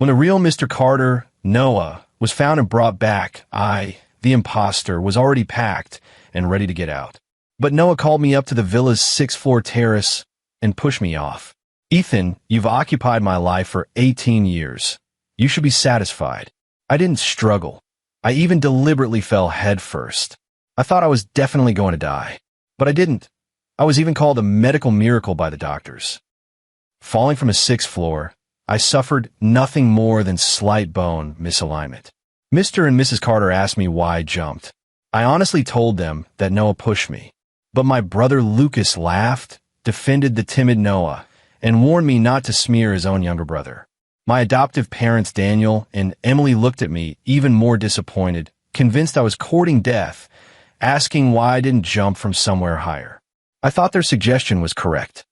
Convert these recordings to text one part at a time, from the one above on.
When the real Mr. Carter, Noah, was found and brought back, the impostor, was already packed and ready to get out. But Noah called me up to the villa's 6th-floor terrace and pushed me off. "Ethan, you've occupied my life for 18 years. You should be satisfied." I didn't struggle. I even deliberately fell head first. I thought I was definitely going to die. But I didn't. I was even called a medical miracle by the doctors. Falling from a 6th floor, I suffered nothing more than slight bone misalignment. Mr. and Mrs. Carter asked me why I jumped. I honestly told them that Noah pushed me. But my brother Lucas laughed, defended the timid Noah, and warned me not to smear his own younger brother. My adoptive parents Daniel and Emily looked at me even more disappointed, convinced I was courting death, asking why I didn't jump from somewhere higher. I thought their suggestion was correct.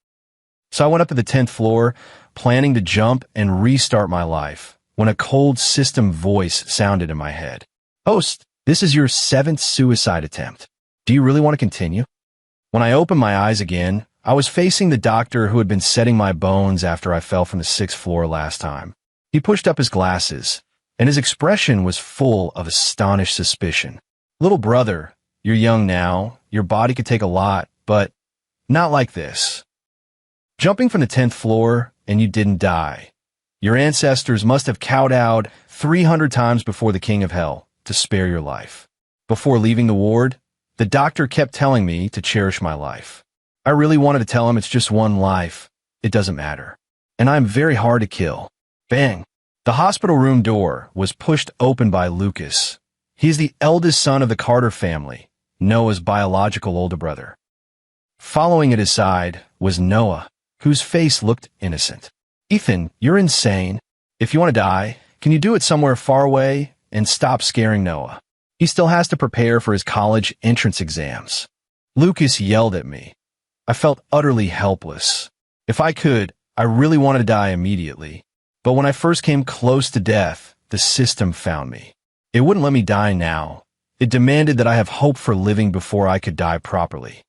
So I went up to the 10th floor, planning to jump and restart my life, when a cold system voice sounded in my head. "Host, this is your 7th suicide attempt. Do you really want to continue?" When I opened my eyes again, I was facing the doctor who had been setting my bones after I fell from the 6th floor last time. He pushed up his glasses, and his expression was full of astonished suspicion. "Little brother, you're young now, your body could take a lot, but not like this. Jumping from the 10th floor, and you didn't die. Your ancestors must have kowtowed 300 times before the king of hell to spare your life." Before leaving the ward, the doctor kept telling me to cherish my life. I really wanted to tell him it's just one life. It doesn't matter. And I'm very hard to kill. Bang! The hospital room door was pushed open by Lucas. He's the eldest son of the Carter family, Noah's biological older brother. Following at his side was Noah, whose face looked innocent. "Ethan, you're insane. If you want to die, can you do it somewhere far away and stop scaring Noah? He still has to prepare for his college entrance exams." Lucas yelled at me. I felt utterly helpless. If I could, I really wanted to die immediately. But when I first came close to death, the system found me. It wouldn't let me die now. It demanded that I have hope for living before I could die properly.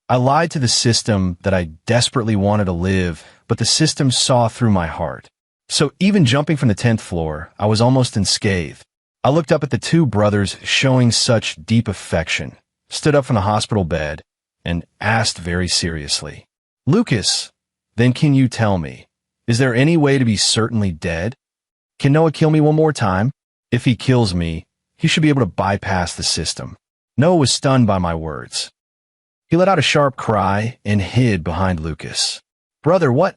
I lied to the system that I desperately wanted to live, but the system saw through my heart. So even jumping from the 10th floor, I was almost unscathed. I looked up at the two brothers showing such deep affection, stood up from the hospital bed, and asked very seriously, "Lucas, then can you tell me, is there any way to be certainly dead? Can Noah kill me one more time? If he kills me, he should be able to bypass the system." Noah was stunned by my words. He let out a sharp cry and hid behind Lucas. "Brother, what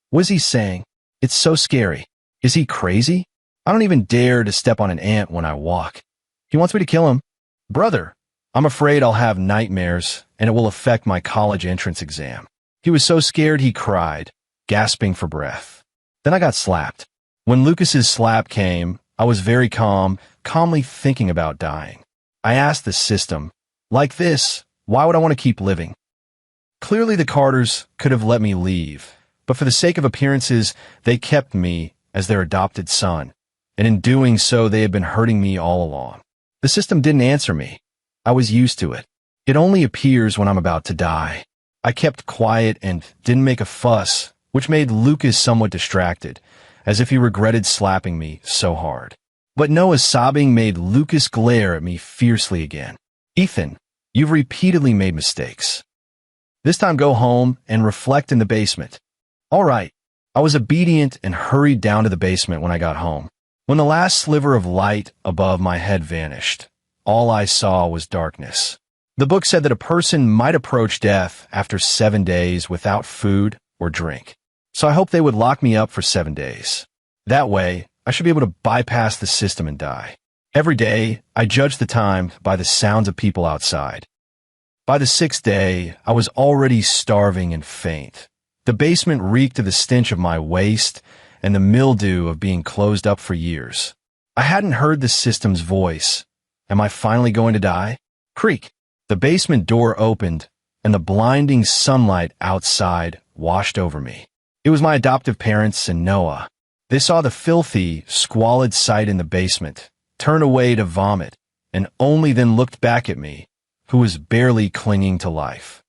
was he saying? It's so scary. Is he crazy? I don't even dare to step on an ant when I walk. He wants me to kill him. Brother, I'm afraid I'll have nightmares, and it will affect my college entrance exam." He was so scared he cried, gasping for breath. Then I got slapped. When Lucas's slap came, I was very calmly thinking about dying. I asked the system, like this, why would I want to keep living? Clearly the Carters could have let me leave, but for the sake of appearances, they kept me as their adopted son, and in doing so they had been hurting me all along. The system didn't answer me. I was used to it. It only appears when I'm about to die. I kept quiet and didn't make a fuss, which made Lucas somewhat distracted, as if he regretted slapping me so hard. But Noah's sobbing made Lucas glare at me fiercely again. "Ethan, you've repeatedly made mistakes. This time go home and reflect in the basement." All right. I was obedient and hurried down to the basement when I got home. When the last sliver of light above my head vanished, all I saw was darkness. The book said that a person might approach death after 7 days without food or drink. So I hoped they would lock me up for 7 days. That way, I should be able to bypass the system and die. Every day, I judged the time by the sounds of people outside. By the 6th day, I was already starving and faint. The basement reeked of the stench of my waste and the mildew of being closed up for years. I hadn't heard the system's voice. Am I finally going to die? Creak! The basement door opened, and the blinding sunlight outside washed over me. It was my adoptive parents and Noah. They saw the filthy, squalid sight in the basement, turned away to vomit, and only then looked back at me, who was barely clinging to life.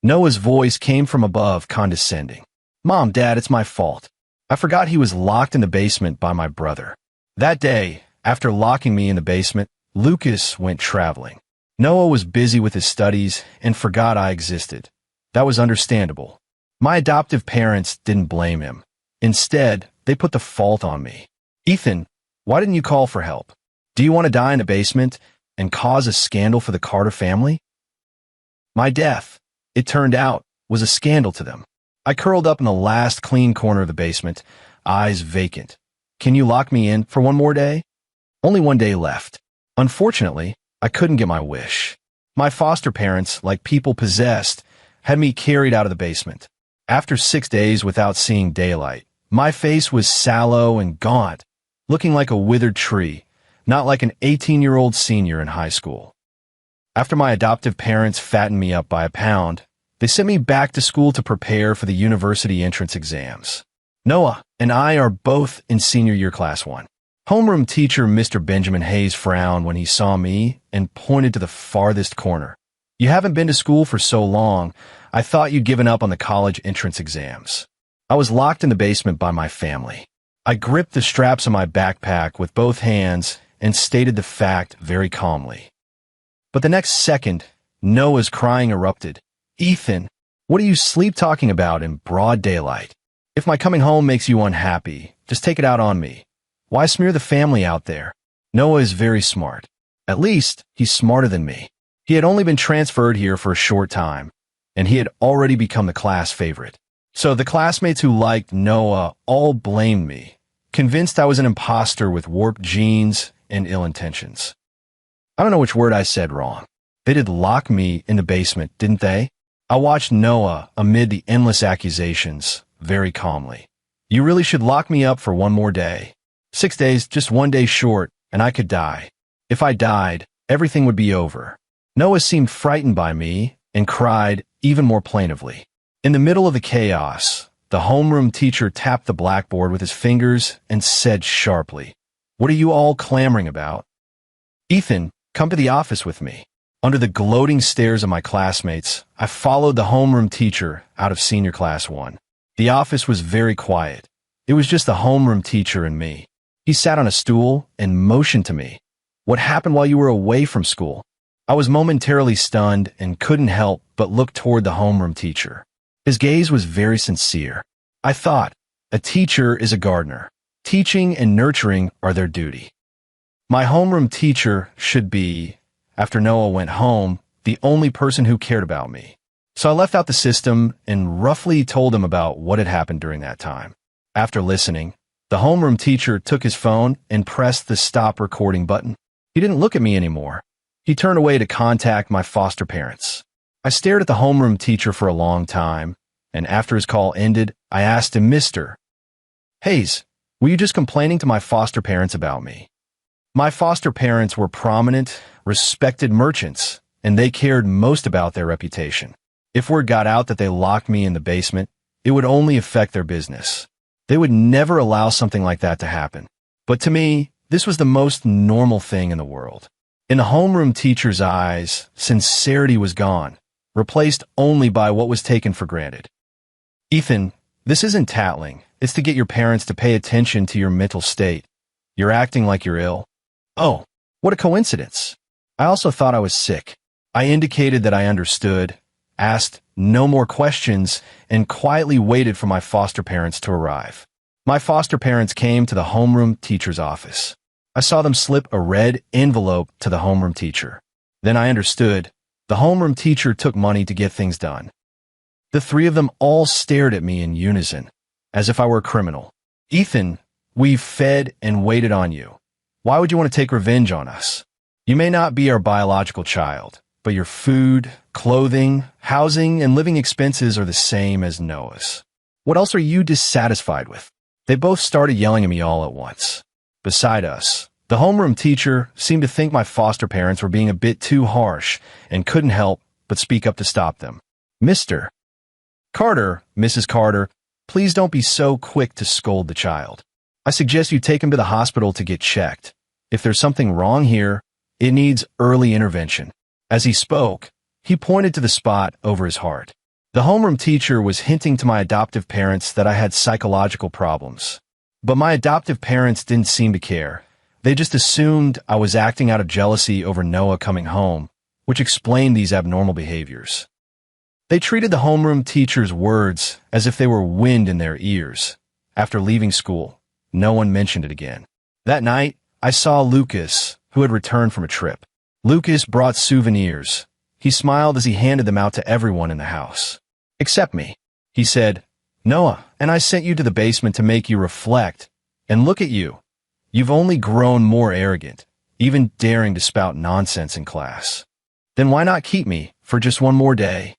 Noah's voice came from above, condescending. "Mom, Dad, it's my fault. I forgot he was locked in the basement by my brother. That day, after locking me in the basement, Lucas went traveling. Noah was busy with his studies and forgot I existed. That was understandable. My adoptive parents didn't blame him. Instead, they put the fault on me. Ethan, why didn't you call for help? Do you want to die in the basement and cause a scandal for the Carter family? My death, it turned out, was a scandal to them. I curled up in the last clean corner of the basement, eyes vacant. Can you lock me in for one more day? Only one day left. Unfortunately, I couldn't get my wish. My foster parents, like people possessed, had me carried out of the basement. After 6 days without seeing daylight, my face was sallow and gaunt, looking like a withered tree, not like an 18-year-old senior in high school. After my adoptive parents fattened me up by a pound, they sent me back to school to prepare for the university entrance exams. Noah and I are both in senior year class 1. Homeroom teacher Mr. Benjamin Hayes frowned when he saw me and pointed to the farthest corner. You haven't been to school for so long, I thought you'd given up on the college entrance exams. I was locked in the basement by my family. I gripped the straps of my backpack with both hands and stated the fact very calmly. But the next second, Noah's crying erupted. Ethan, what are you sleep-talking about in broad daylight? If my coming home makes you unhappy, just take it out on me. Why smear the family out there? Noah is very smart. At least, he's smarter than me. He had only been transferred here for a short time, and he had already become the class favorite. So the classmates who liked Noah all blamed me, convinced I was an impostor with warped genes and ill intentions. I don't know which word I said wrong. They did lock me in the basement, didn't they? I watched Noah amid the endless accusations very calmly. You really should lock me up for one more day. 6 days, just one day short, and I could die. If I died, everything would be over. Noah seemed frightened by me and cried even more plaintively. In the middle of the chaos, the homeroom teacher tapped the blackboard with his fingers and said sharply, "What are you all clamoring about? Ethan, come to the office with me." Under the gloating stares of my classmates, I followed the homeroom teacher out of senior class 1. The office was very quiet. It was just the homeroom teacher and me. He sat on a stool and motioned to me. "What happened while you were away from school?" I was momentarily stunned and couldn't help but look toward the homeroom teacher. His gaze was very sincere. I thought, a teacher is a gardener. Teaching and nurturing are their duty. My homeroom teacher should be, after Noah went home, the only person who cared about me. So I left out the system and roughly told him about what had happened during that time. After listening, the homeroom teacher took his phone and pressed the stop recording button. He didn't look at me anymore. He turned away to contact my foster parents. I stared at the homeroom teacher for a long time, and after his call ended, I asked him, "Mr. Hayes, were you just complaining to my foster parents about me?" My foster parents were prominent, respected merchants, and they cared most about their reputation. If word got out that they locked me in the basement, it would only affect their business. They would never allow something like that to happen. But to me, this was the most normal thing in the world. In the homeroom teacher's eyes, sincerity was gone, replaced only by what was taken for granted. "Ethan, this isn't tattling. It's to get your parents to pay attention to your mental state. You're acting like you're ill." "Oh, what a coincidence." I also thought I was sick. I indicated that I understood, asked no more questions, and quietly waited for my foster parents to arrive. My foster parents came to the homeroom teacher's office. I saw them slip a red envelope to the homeroom teacher. Then I understood. The homeroom teacher took money to get things done. The three of them all stared at me in unison, as if I were a criminal. "Ethan, we've fed and waited on you. Why would you want to take revenge on us? You may not be our biological child, but your food, clothing, housing, and living expenses are the same as Noah's. What else are you dissatisfied with?" They both started yelling at me all at once. Beside us, the homeroom teacher seemed to think my foster parents were being a bit too harsh and couldn't help but speak up to stop them. "Mr. Carter, Mrs. Carter, please don't be so quick to scold the child. I suggest you take him to the hospital to get checked. If there's something wrong here, it needs early intervention." As he spoke, he pointed to the spot over his heart. The homeroom teacher was hinting to my adoptive parents that I had psychological problems. But my adoptive parents didn't seem to care. They just assumed I was acting out of jealousy over Noah coming home, which explained these abnormal behaviors. They treated the homeroom teacher's words as if they were wind in their ears. After leaving school, no one mentioned it again. That night, I saw Lucas, who had returned from a trip. Lucas brought souvenirs. He smiled as he handed them out to everyone in the house. Except me. He said, "Noah, and I sent you to the basement to make you reflect. And look at you. You've only grown more arrogant, even daring to spout nonsense in class. Then why not keep me for just one more day?"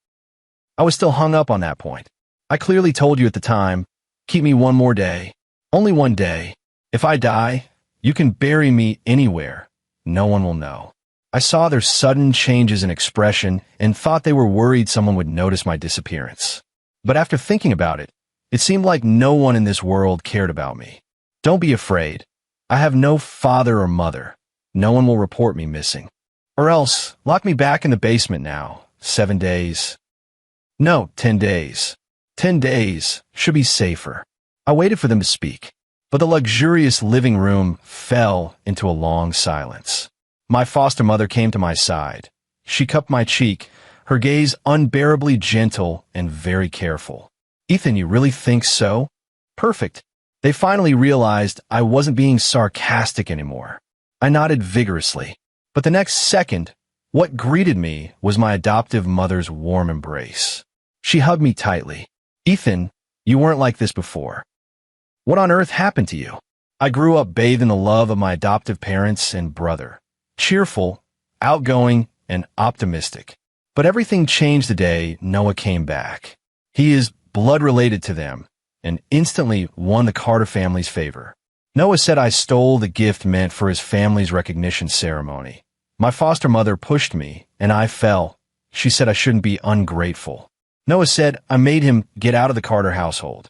I was still hung up on that point. I clearly told you at the time, keep me one more day. Only one day. If I die, you can bury me anywhere. No one will know. I saw their sudden changes in expression and thought they were worried someone would notice my disappearance. But after thinking about it, it seemed like no one in this world cared about me. Don't be afraid. I have no father or mother. No one will report me missing. Or else, lock me back in the basement now. 7 days. No, 10 days. 10 days should be safer. I waited for them to speak, but the luxurious living room fell into a long silence. My foster mother came to my side. She cupped my cheek, her gaze unbearably gentle and very careful. "Ethan, you really think so?" "Perfect." They finally realized I wasn't being sarcastic anymore. I nodded vigorously. But the next second, what greeted me was my adoptive mother's warm embrace. She hugged me tightly. "Ethan, you weren't like this before. What on earth happened to you?" I grew up bathed in the love of my adoptive parents and brother. Cheerful, outgoing, and optimistic. But everything changed the day Noah came back. He is blood-related to them, and instantly won the Carter family's favor. Noah said I stole the gift meant for his family's recognition ceremony. My foster mother pushed me, and I fell. She said I shouldn't be ungrateful. Noah said I made him get out of the Carter household.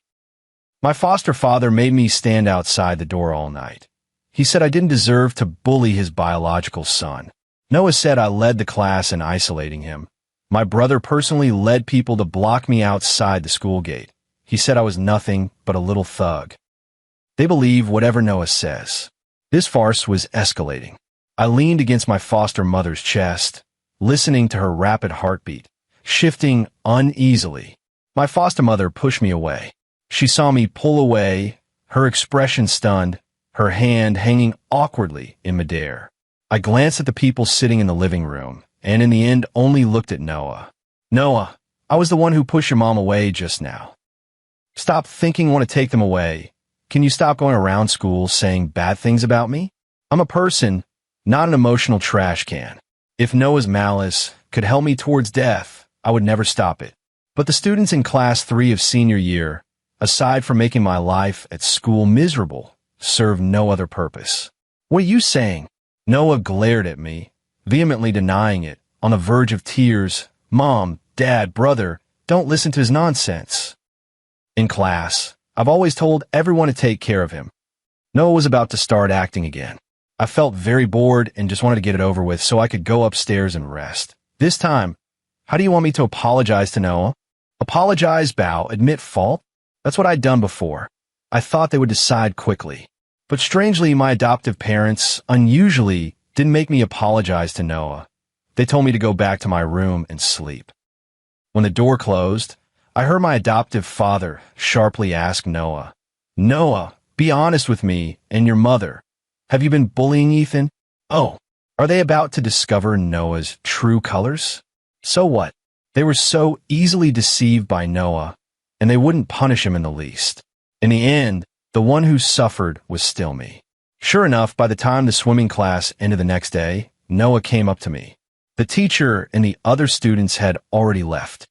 My foster father made me stand outside the door all night. He said I didn't deserve to bully his biological son. Noah said I led the class in isolating him. My brother personally led people to block me outside the school gate. He said I was nothing but a little thug. They believe whatever Noah says. This farce was escalating. I leaned against my foster mother's chest, listening to her rapid heartbeat, shifting uneasily. My foster mother pushed me away. She saw me pull away, her expression stunned, her hand hanging awkwardly in midair. I glanced at the people sitting in the living room, and in the end only looked at Noah. "Noah, I was the one who pushed your mom away just now. Stop thinking I want to take them away. Can you stop going around school saying bad things about me? I'm a person, not an emotional trash can. If Noah's malice could help me towards death, I would never stop it. But the students in class 3 of senior year, aside from making my life at school miserable, serve no other purpose." "What are you saying?" Noah glared at me, vehemently denying it, on the verge of tears. "Mom, Dad, brother, don't listen to his nonsense." In class, I've always told everyone to take care of him. Noah was about to start acting again. I felt very bored and just wanted to get it over with so I could go upstairs and rest. This time, how do you want me to apologize to Noah? Apologize, bow, admit fault? That's what I'd done before. I thought they would decide quickly. But strangely, my adoptive parents, unusually, didn't make me apologize to Noah. They told me to go back to my room and sleep. When the door closed, I heard my adoptive father sharply ask Noah, "Noah, be honest with me and your mother. Have you been bullying Ethan?" Oh, are they about to discover Noah's true colors? So what? They were so easily deceived by Noah, and they wouldn't punish him in the least. In the end, the one who suffered was still me. Sure enough, by the time the swimming class ended the next day, Noah came up to me. The teacher and the other students had already left.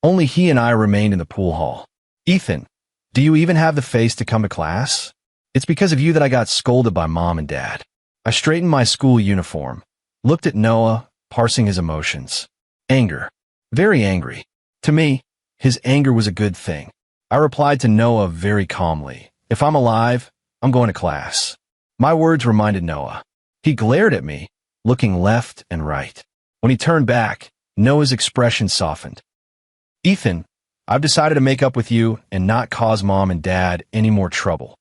Only he and I remained in the pool hall. "Ethan, do you even have the face to come to class? It's because of you that I got scolded by Mom and Dad." I straightened my school uniform, looked at Noah, parsing his emotions. Anger. Very angry. To me, his anger was a good thing. I replied to Noah very calmly. "If I'm alive, I'm going to class." My words reminded Noah. He glared at me, looking left and right. When he turned back, Noah's expression softened. Ethan, I've decided to make up with you and not cause mom and dad any more trouble.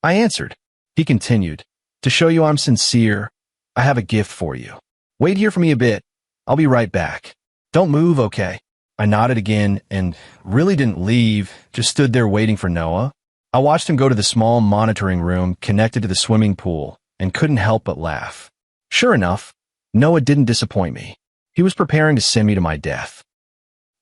I answered. He continued, to show you I'm sincere, I have a gift for you. Wait here for me a bit. I'll be right back. Don't move, okay? I nodded again and really didn't leave, just stood there waiting for Noah. I watched him go to the small monitoring room connected to the swimming pool and couldn't help but laugh. Sure enough, Noah didn't disappoint me. He was preparing to send me to my death.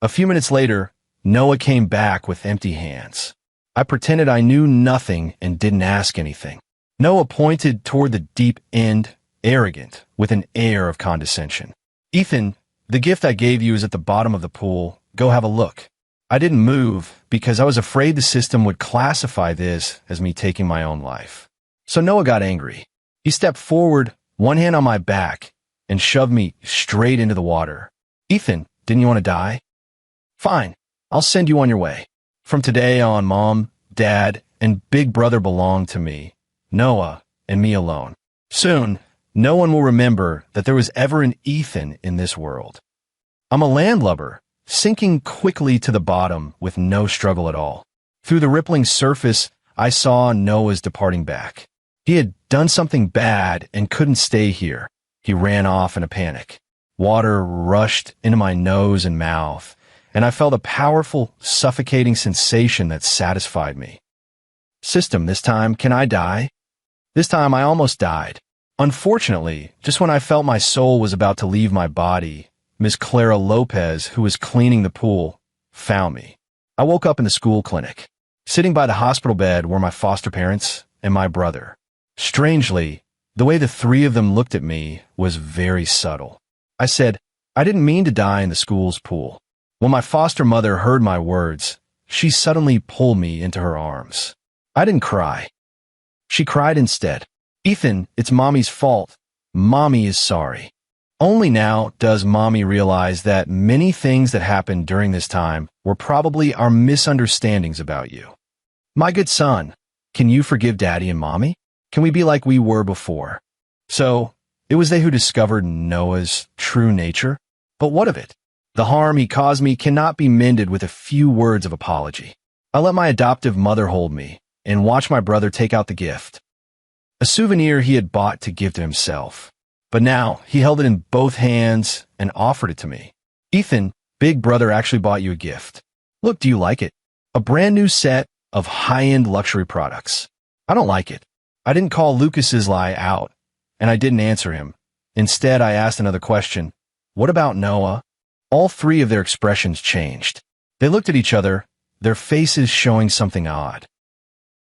A few minutes later, Noah came back with empty hands. I pretended I knew nothing and didn't ask anything. Noah pointed toward the deep end, arrogant, with an air of condescension. Ethan, the gift I gave you is at the bottom of the pool. Go have a look. I didn't move because I was afraid the system would classify this as me taking my own life. So Noah got angry. He stepped forward, one hand on my back, and shoved me straight into the water. Ethan, didn't you want to die? Fine, I'll send you on your way. From today on, Mom, Dad, and Big Brother belong to me, Noah, and me alone. Soon, no one will remember that there was ever an Ethan in this world. I'm a landlubber, sinking quickly to the bottom with no struggle at all. Through the rippling surface, I saw Noah's departing back. He had done something bad and couldn't stay here. He ran off in a panic. Water rushed into my nose and mouth, and I felt a powerful, suffocating sensation that satisfied me. System, this time, can I die? This time I almost died. Unfortunately, just when I felt my soul was about to leave my body, Miss Clara Lopez, who was cleaning the pool, found me. I woke up in the school clinic. Sitting by the hospital bed were my foster parents and my brother. Strangely, the way the three of them looked at me was very subtle. I said, I didn't mean to die in the school's pool. When my foster mother heard my words, she suddenly pulled me into her arms. I didn't cry. She cried instead. Ethan, it's Mommy's fault. Mommy is sorry. Only now does Mommy realize that many things that happened during this time were probably our misunderstandings about you. My good son, can you forgive Daddy and Mommy? Can we be like we were before? So, it was they who discovered Noah's true nature. But what of it? The harm he caused me cannot be mended with a few words of apology. I let my adoptive mother hold me and watch my brother take out the gift. A souvenir he had bought to give to himself. But now, he held it in both hands and offered it to me. Ethan, Big Brother actually bought you a gift. Look, do you like it? A brand new set of high-end luxury products. I don't like it. I didn't call Lucas's lie out, and I didn't answer him. Instead, I asked another question. What about Noah? All three of their expressions changed. They looked at each other, their faces showing something odd.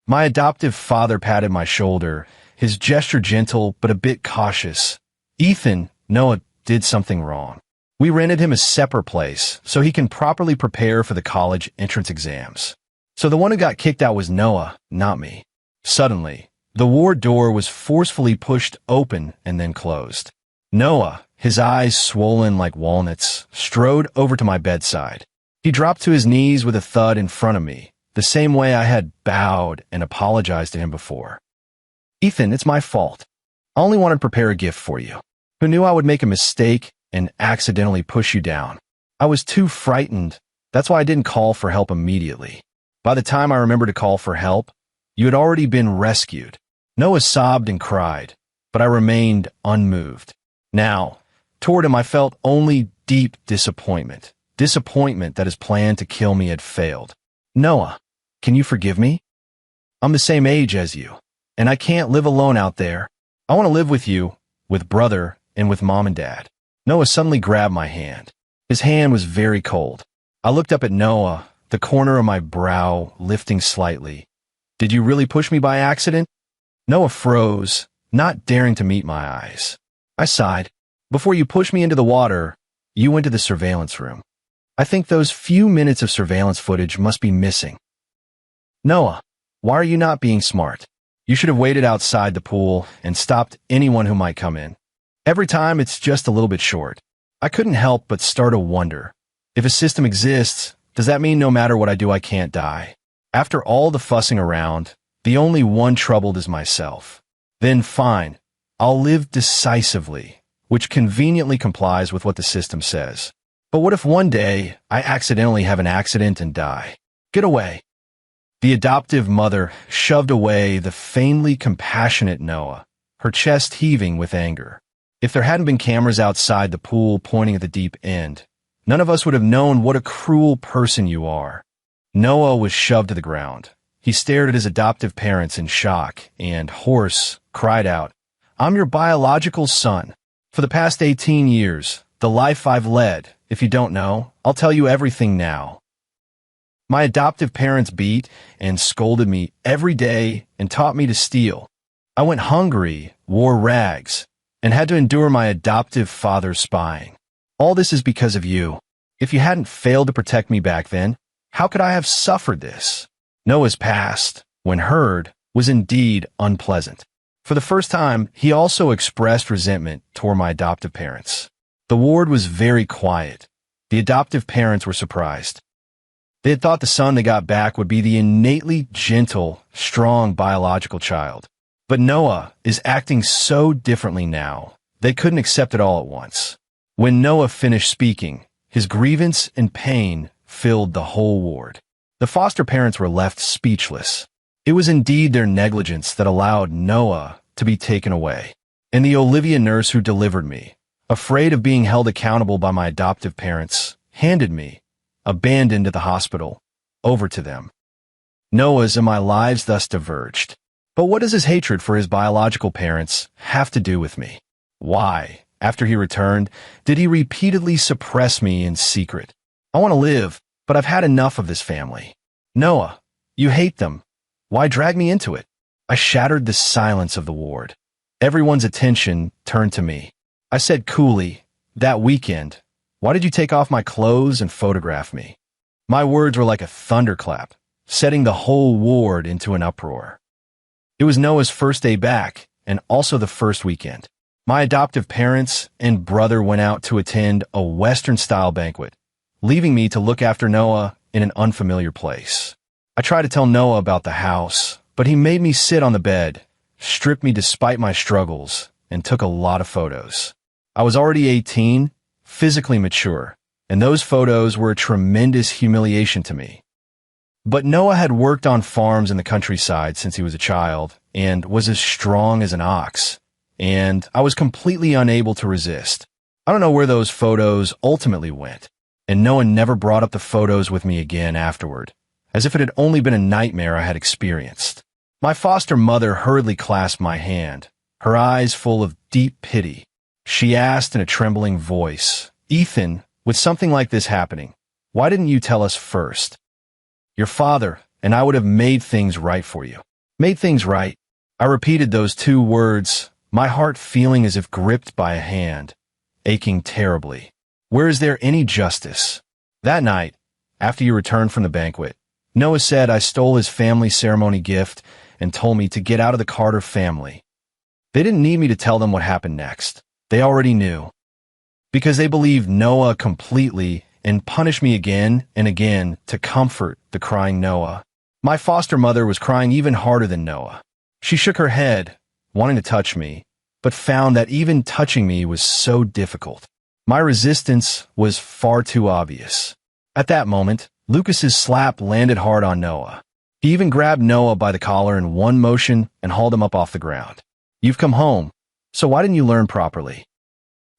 My adoptive father patted my shoulder, his gesture gentle but a bit cautious. Ethan, Noah did something wrong. We rented him a separate place so he can properly prepare for the college entrance exams. So the one who got kicked out was Noah, not me. Suddenly, the ward door was forcefully pushed open and then closed. Noah, his eyes swollen like walnuts, strode over to my bedside. He dropped to his knees with a thud in front of me, the same way I had bowed and apologized to him before. Ethan, it's my fault. I only wanted to prepare a gift for you. Who knew I would make a mistake and accidentally push you down? I was too frightened. That's why I didn't call for help immediately. By the time I remembered to call for help, you had already been rescued. Noah sobbed and cried, but I remained unmoved. Now, toward him I felt only deep disappointment. Disappointment that his plan to kill me had failed. Noah, can you forgive me? I'm the same age as you, and I can't live alone out there. I want to live with you, with brother, and with mom and dad. Noah suddenly grabbed my hand. His hand was very cold. I looked up at Noah, the corner of my brow lifting slightly. Did you really push me by accident? Noah froze, not daring to meet my eyes. I sighed. Before you pushed me into the water, you went to the surveillance room. I think those few minutes of surveillance footage must be missing. Noah, why are you not being smart? You should have waited outside the pool and stopped anyone who might come in. Every time it's just a little bit short. I couldn't help but start to wonder. If a system exists, does that mean no matter what I do I can't die? After all the fussing around, the only one troubled is myself. Then fine, I'll live decisively, which conveniently complies with what the system says. But what if one day I accidentally have an accident and die? Get away. The adoptive mother shoved away the feignedly compassionate Noah, her chest heaving with anger. If there hadn't been cameras outside the pool pointing at the deep end, none of us would have known what a cruel person you are. Noah was shoved to the ground. He stared at his adoptive parents in shock and, hoarse, cried out, "I'm your biological son. For the past 18 years, the life I've led, if you don't know, I'll tell you everything now." My adoptive parents beat and scolded me every day and taught me to steal. I went hungry, wore rags, and had to endure my adoptive father's spying. All this is because of you. If you hadn't failed to protect me back then, how could I have suffered this? Noah's past, when heard, was indeed unpleasant. For the first time, he also expressed resentment toward my adoptive parents. The ward was very quiet. The adoptive parents were surprised. They had thought the son they got back would be the innately gentle, strong biological child. But Noah is acting so differently now, they couldn't accept it all at once. When Noah finished speaking, his grievance and pain filled the whole ward. The foster parents were left speechless. It was indeed their negligence that allowed Noah to be taken away. And the Olivia nurse who delivered me, afraid of being held accountable by my adoptive parents, handed me, abandoned at the hospital, over to them. Noah's and my lives thus diverged. But what does his hatred for his biological parents have to do with me? Why, after he returned, did he repeatedly suppress me in secret? I want to live, but I've had enough of this family. Noah, you hate them. Why drag me into it? I shattered the silence of the ward. Everyone's attention turned to me. I said coolly, "That weekend, why did you take off my clothes and photograph me?" My words were like a thunderclap, setting the whole ward into an uproar. It was Noah's first day back, and also the first weekend. My adoptive parents and brother went out to attend a Western-style banquet, leaving me to look after Noah in an unfamiliar place. I tried to tell Noah about the house, but he made me sit on the bed, stripped me despite my struggles, and took a lot of photos. I was already 18, physically mature, and those photos were a tremendous humiliation to me. But Noah had worked on farms in the countryside since he was a child and was as strong as an ox, and I was completely unable to resist. I don't know where those photos ultimately went, and Noah never brought up the photos with me again afterward, as if it had only been a nightmare I had experienced. My foster mother hurriedly clasped my hand, her eyes full of deep pity. She asked in a trembling voice, "Ethan, with something like this happening, why didn't you tell us first? Your father and I would have made things right for you." Made things right. I repeated those two words, my heart feeling as if gripped by a hand, aching terribly. Where is there any justice? That night, after you returned from the banquet, Noah said I stole his family ceremony gift and told me to get out of the Carter family. They didn't need me to tell them what happened next. They already knew. Because they believed Noah completely and punished me again and again to comfort the crying Noah. My foster mother was crying even harder than Noah. She shook her head, wanting to touch me, but found that even touching me was so difficult. My resistance was far too obvious. At that moment, Lucas's slap landed hard on Noah. He even grabbed Noah by the collar in one motion and hauled him up off the ground. "You've come home, so why didn't you learn properly?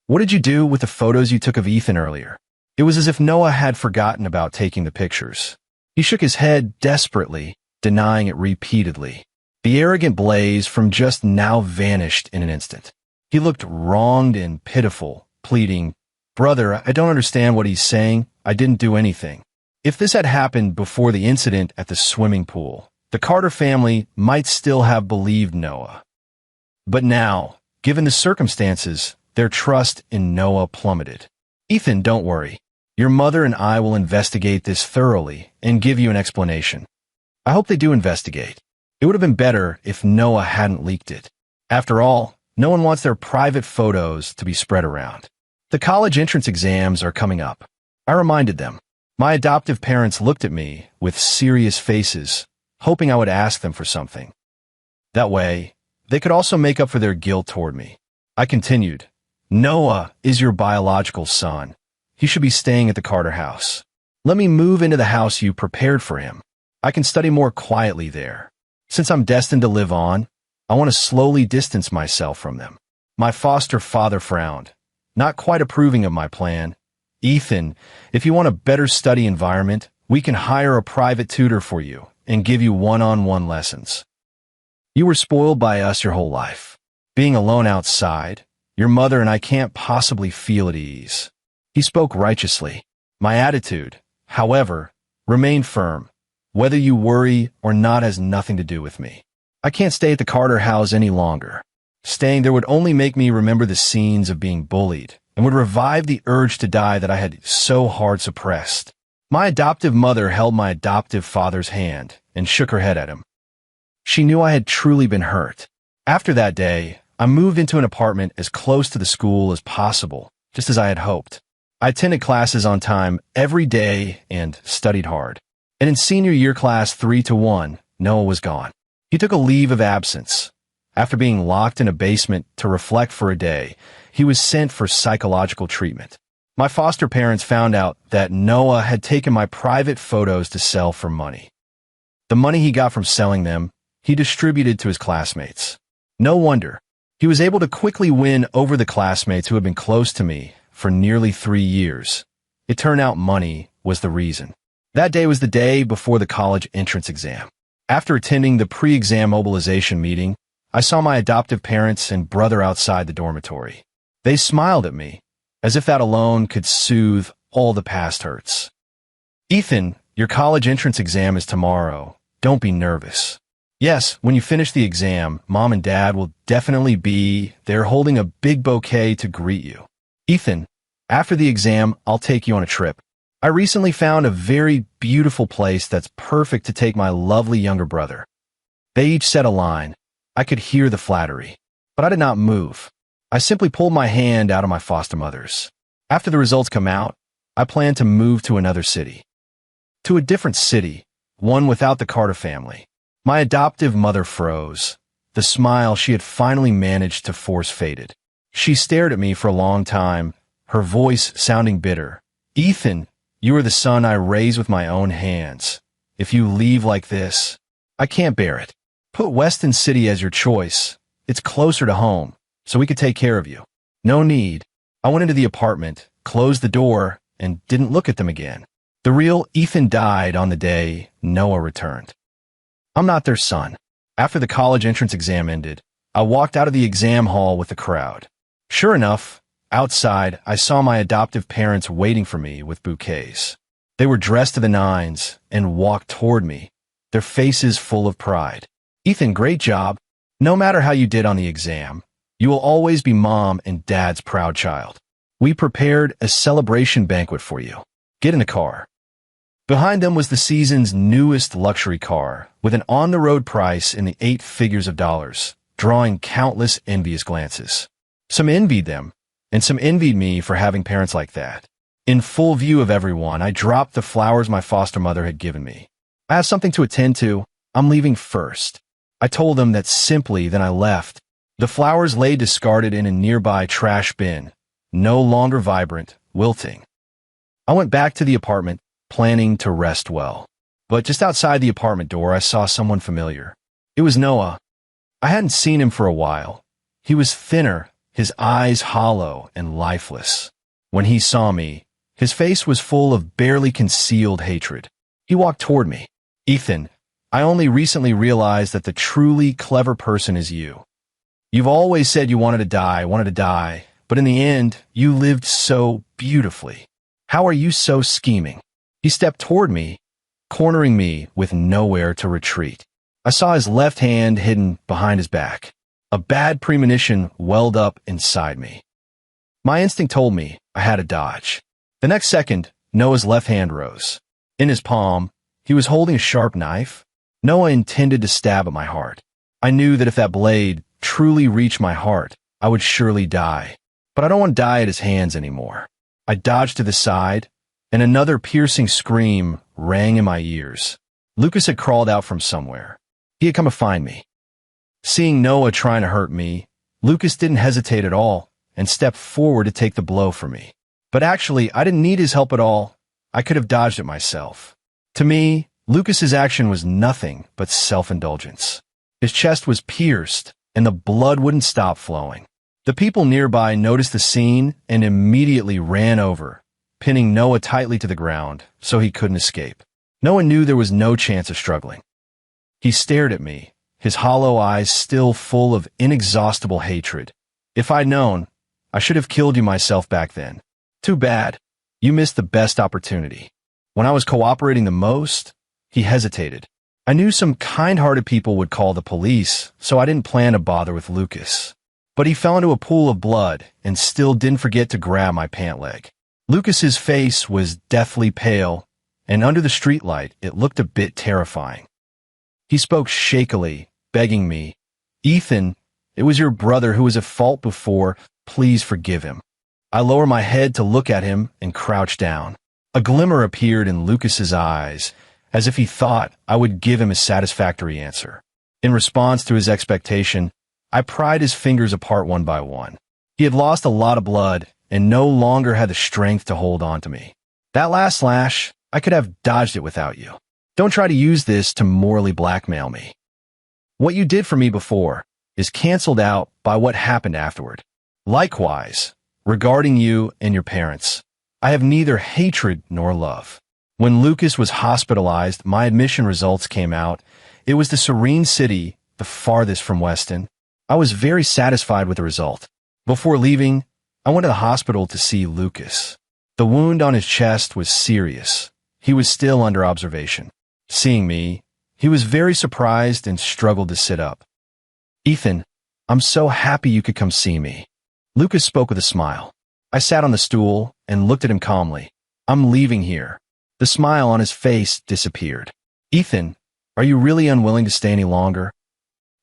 What did you do with the photos you took of Ethan earlier?" It was as if Noah had forgotten about taking the pictures. He shook his head desperately, denying it repeatedly. The arrogant blaze from just now vanished in an instant. He looked wronged and pitiful, pleading, "Brother, I don't understand what he's saying. I didn't do anything." If this had happened before the incident at the swimming pool, the Carter family might still have believed Noah. But now, given the circumstances, their trust in Noah plummeted. "Ethan, don't worry. Your mother and I will investigate this thoroughly and give you an explanation." I hope they do investigate. It would have been better if Noah hadn't leaked it. After all, no one wants their private photos to be spread around. The college entrance exams are coming up. I reminded them. My adoptive parents looked at me with serious faces, hoping I would ask them for something. That way, they could also make up for their guilt toward me. I continued, "Noah is your biological son. he should be staying at the Carter house. Let me move into the house you prepared for him. I can study more quietly there. Since I'm destined to live on, I want to slowly distance myself from them. My foster father frowned, not quite approving of my plan. Ethan, if you want a better study environment, we can hire a private tutor for you and give you one-on-one lessons. You were spoiled by us your whole life. Being alone outside, your mother and I can't possibly feel at ease. He spoke righteously. My attitude, however, remained firm. Whether you worry or not has nothing to do with me. I can't stay at the Carter house any longer. Staying there would only make me remember the scenes of being bullied and would revive the urge to die that I had so hard suppressed. My adoptive mother held my adoptive father's hand and shook her head at him. She knew I had truly been hurt. After that day, I moved into an apartment as close to the school as possible, just as I had hoped. I attended classes on time every day and studied hard. And in senior year class 3-1, Noah was gone. He took a leave of absence. After being locked in a basement to reflect for a day, he was sent for psychological treatment. My foster parents found out that Noah had taken my private photos to sell for money. The money he got from selling them, he distributed to his classmates. No wonder. He was able to quickly win over the classmates who had been close to me for nearly 3 years. It turned out money was the reason. That day was the day before the college entrance exam. After attending the pre-exam mobilization meeting, I saw my adoptive parents and brother outside the dormitory. They smiled at me, as if that alone could soothe all the past hurts. Ethan, your college entrance exam is tomorrow. Don't be nervous. Yes, when you finish the exam, Mom and Dad will definitely be there holding a big bouquet to greet you. Ethan, after the exam, I'll take you on a trip. I recently found a very beautiful place that's perfect to take my lovely younger brother. They each said a line. I could hear the flattery, but I did not move. I simply pulled my hand out of my foster mother's. After the results come out, I plan to move to another city. To a different city, one without the Carter family. My adoptive mother froze. The smile she had finally managed to force faded. She stared at me for a long time, her voice sounding bitter. Ethan, you are the son I raised with my own hands. If you leave like this, I can't bear it. Put Weston City as your choice. It's closer to home, so we could take care of you. No need. I went into the apartment, closed the door, and didn't look at them again. The real Ethan died on the day Noah returned. I'm not their son. After the college entrance exam ended, I walked out of the exam hall with the crowd. Sure enough, outside, I saw my adoptive parents waiting for me with bouquets. They were dressed to the nines and walked toward me, their faces full of pride. Ethan, great job. No matter how you did on the exam, you will always be Mom and Dad's proud child. We prepared a celebration banquet for you. Get in the car. Behind them was the season's newest luxury car, with an on-the-road price in the 8 figures of dollars, drawing countless envious glances. Some envied them, and some envied me for having parents like that. In full view of everyone, I dropped the flowers my foster mother had given me. I have something to attend to. I'm leaving first. I told them that simply, then I left. The flowers lay discarded in a nearby trash bin, no longer vibrant, wilting. I went back to the apartment, planning to rest well. But just outside the apartment door, I saw someone familiar. It was Noah. I hadn't seen him for a while. He was thinner, his eyes hollow and lifeless. When he saw me, his face was full of barely concealed hatred. He walked toward me. Ethan, I only recently realized that the truly clever person is you. You've always said you wanted to die, but in the end, you lived so beautifully. How are you so scheming? He stepped toward me, cornering me with nowhere to retreat. I saw his left hand hidden behind his back. A bad premonition welled up inside me. My instinct told me I had to dodge. The next second, Noah's left hand rose. In his palm, he was holding a sharp knife. Noah intended to stab at my heart. I knew that if that blade truly reached my heart, I would surely die. But I don't want to die at his hands anymore. I dodged to the side, and another piercing scream rang in my ears. Lucas had crawled out from somewhere. He had come to find me. Seeing Noah trying to hurt me, Lucas didn't hesitate at all and stepped forward to take the blow for me. But actually, I didn't need his help at all. I could have dodged it myself. To me, Lucas's action was nothing but self-indulgence. His chest was pierced, and the blood wouldn't stop flowing. The people nearby noticed the scene and immediately ran over, pinning Noah tightly to the ground so he couldn't escape. Noah knew there was no chance of struggling. He stared at me, his hollow eyes still full of inexhaustible hatred. If I'd known, I should have killed you myself back then. Too bad. You missed the best opportunity. When I was cooperating the most, he hesitated. I knew some kind-hearted people would call the police, so I didn't plan to bother with Lucas. But he fell into a pool of blood and still didn't forget to grab my pant leg. Lucas's face was deathly pale, and under the streetlight, it looked a bit terrifying. He spoke shakily, begging me, "Ethan, it was your brother who was at fault before. Please forgive him." I lowered my head to look at him and crouched down. A glimmer appeared in Lucas's eyes, as if he thought I would give him a satisfactory answer. In response to his expectation, I pried his fingers apart one by one. He had lost a lot of blood and no longer had the strength to hold on to me. That last slash, I could have dodged it without you. Don't try to use this to morally blackmail me. What you did for me before is canceled out by what happened afterward. Likewise, regarding you and your parents, I have neither hatred nor love. When Lucas was hospitalized, my admission results came out. It was the serene city, the farthest from Weston. I was very satisfied with the result. Before leaving, I went to the hospital to see Lucas. The wound on his chest was serious. He was still under observation. Seeing me, he was very surprised and struggled to sit up. "Ethan, I'm so happy you could come see me." Lucas spoke with a smile. I sat on the stool and looked at him calmly. "I'm leaving here." The smile on his face disappeared. "Ethan, are you really unwilling to stay any longer?"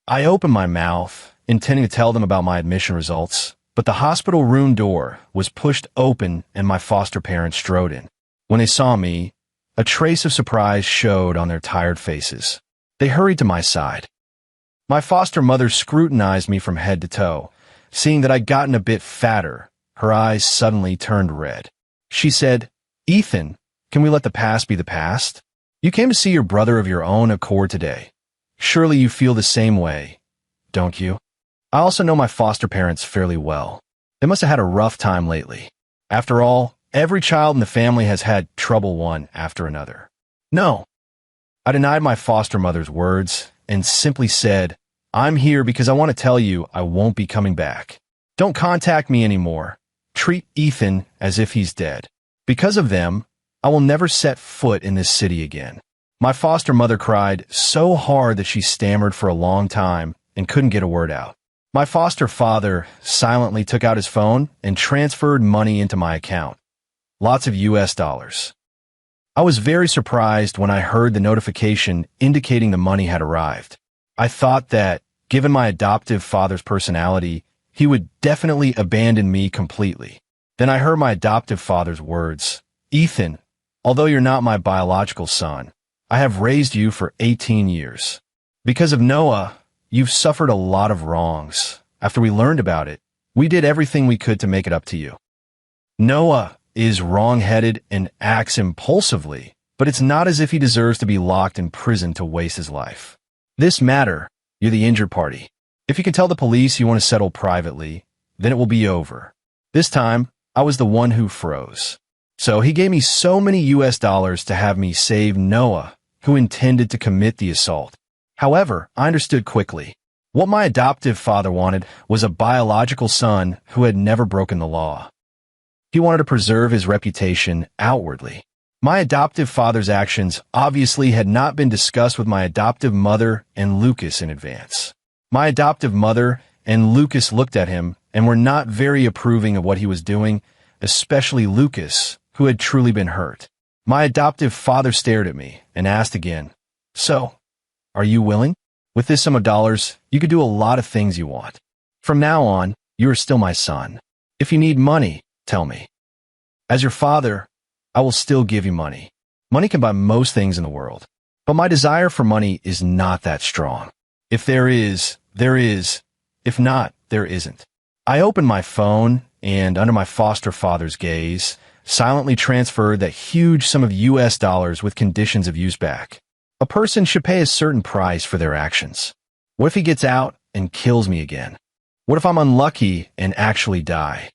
I opened my mouth, intending to tell them about my admission results, but the hospital room door was pushed open and my foster parents strode in. When they saw me, a trace of surprise showed on their tired faces. They hurried to my side. My foster mother scrutinized me from head to toe. Seeing that I'd gotten a bit fatter, her eyes suddenly turned red. She said, "Ethan, can we let the past be the past? You came to see your brother of your own accord today. Surely you feel the same way, don't you?" I also know my foster parents fairly well. They must have had a rough time lately. After all, every child in the family has had trouble one after another. No. I denied my foster mother's words and simply said, "I'm here because I want to tell you I won't be coming back. Don't contact me anymore. Treat Ethan as if he's dead. Because of them, I will never set foot in this city again." My foster mother cried so hard that she stammered for a long time and couldn't get a word out. My foster father silently took out his phone and transferred money into my account. Lots of US dollars. I was very surprised when I heard the notification indicating the money had arrived. I thought that, given my adoptive father's personality, he would definitely abandon me completely. Then I heard my adoptive father's words, "Ethan, although you're not my biological son, I have raised you for 18 years. Because of Noah, you've suffered a lot of wrongs. After we learned about it, we did everything we could to make it up to you. Noah is wrong-headed and acts impulsively, but it's not as if he deserves to be locked in prison to waste his life. This matter, you're the injured party. If you can tell the police you want to settle privately, then it will be over." This time, I was the one who froze. So he gave me so many US dollars to have me save Noah, who intended to commit the assault. However, I understood quickly. What my adoptive father wanted was a biological son who had never broken the law. He wanted to preserve his reputation outwardly. My adoptive father's actions obviously had not been discussed with my adoptive mother and Lucas in advance. My adoptive mother and Lucas looked at him and were not very approving of what he was doing, especially Lucas, who had truly been hurt. My adoptive father stared at me and asked again, "So, are you willing? With this sum of dollars, you could do a lot of things you want. From now on, you are still my son. If you need money, tell me. As your father, I will still give you money. Money can buy most things in the world. But my desire for money is not that strong. If there is, there is. If not, there isn't." I opened my phone and under my foster father's gaze, silently transferred that huge sum of US dollars with conditions of use back. A person should pay a certain price for their actions. What if he gets out and kills me again? What if I'm unlucky and actually die?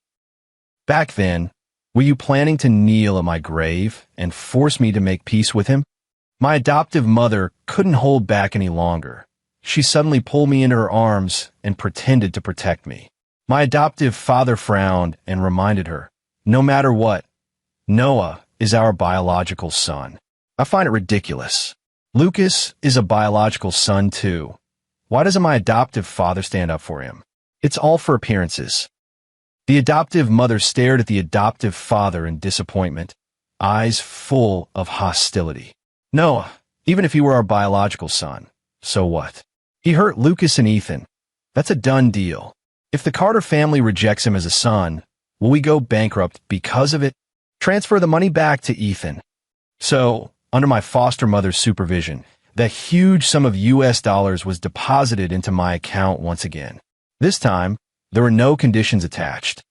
Back then, were you planning to kneel at my grave and force me to make peace with him? My adoptive mother couldn't hold back any longer. She suddenly pulled me into her arms and pretended to protect me. My adoptive father frowned and reminded her, no matter what, Noah is our biological son. I find it ridiculous. Lucas is a biological son too. Why doesn't my adoptive father stand up for him? It's all for appearances. The adoptive mother stared at the adoptive father in disappointment, eyes full of hostility. Noah, even if he were our biological son, so what? He hurt Lucas and Ethan. That's a done deal. If the Carter family rejects him as a son, will we go bankrupt because of it? Transfer the money back to Ethan. So, under my foster mother's supervision, that huge sum of US dollars was deposited into my account once again. This time, there were no conditions attached.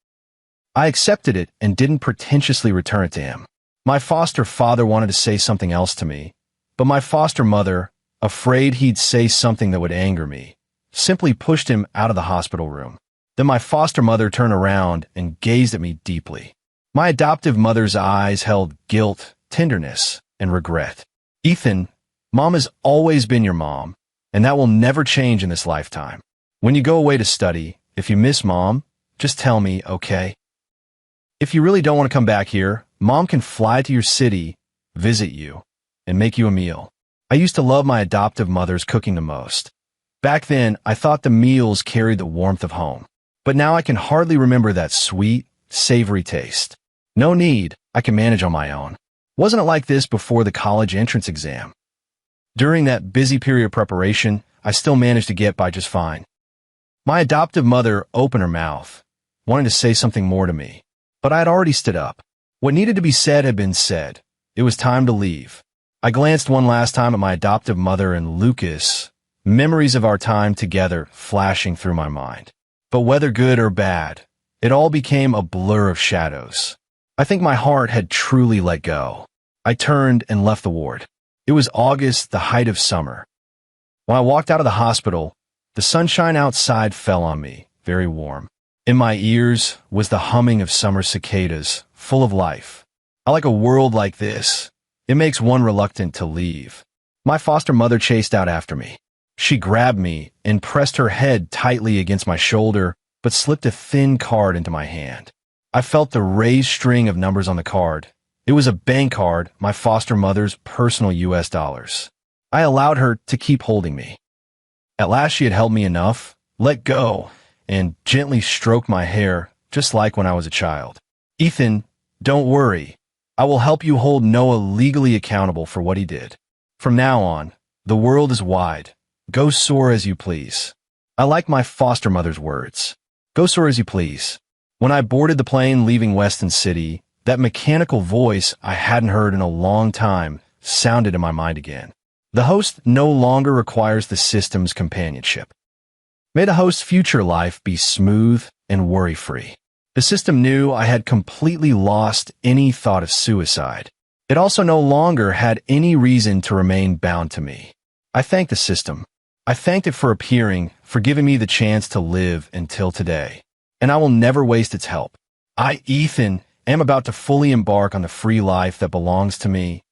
I accepted it and didn't pretentiously return it to him. My foster father wanted to say something else to me, but my foster mother, afraid he'd say something that would anger me, simply pushed him out of the hospital room. Then my foster mother turned around and gazed at me deeply. My adoptive mother's eyes held guilt, tenderness, and regret. Ethan, Mom has always been your mom, and that will never change in this lifetime. When you go away to study, if you miss Mom, just tell me, okay? If you really don't want to come back here, Mom can fly to your city, visit you, and make you a meal. I used to love my adoptive mother's cooking the most. Back then, I thought the meals carried the warmth of home. But now I can hardly remember that sweet, savory taste. No need, I can manage on my own. Wasn't it like this before the college entrance exam? During that busy period of preparation, I still managed to get by just fine. My adoptive mother opened her mouth, wanting to say something more to me, but I had already stood up. What needed to be said had been said. It was time to leave. I glanced one last time at my adoptive mother and Lucas, memories of our time together flashing through my mind. But whether good or bad, it all became a blur of shadows. I think my heart had truly let go. I turned and left the ward. It was August, the height of summer. When I walked out of the hospital, the sunshine outside fell on me, very warm. In my ears was the humming of summer cicadas, full of life. I like a world like this. It makes one reluctant to leave. My foster mother chased out after me. She grabbed me and pressed her head tightly against my shoulder, but slipped a thin card into my hand. I felt the raised string of numbers on the card. It was a bank card, my foster mother's personal US dollars. I allowed her to keep holding me. At last she had held me enough, let go, and gently stroked my hair, just like when I was a child. Ethan, don't worry. I will help you hold Noah legally accountable for what he did. From now on, the world is wide. Go soar as you please. I like my foster mother's words. Go soar as you please. When I boarded the plane leaving Weston City, that mechanical voice I hadn't heard in a long time sounded in my mind again. The host no longer requires the system's companionship. May the host's future life be smooth and worry-free. The system knew I had completely lost any thought of suicide. It also no longer had any reason to remain bound to me. I thanked the system. I thanked it for appearing, for giving me the chance to live until today. And I will never waste its help. I, Ethan, am about to fully embark on the free life that belongs to me,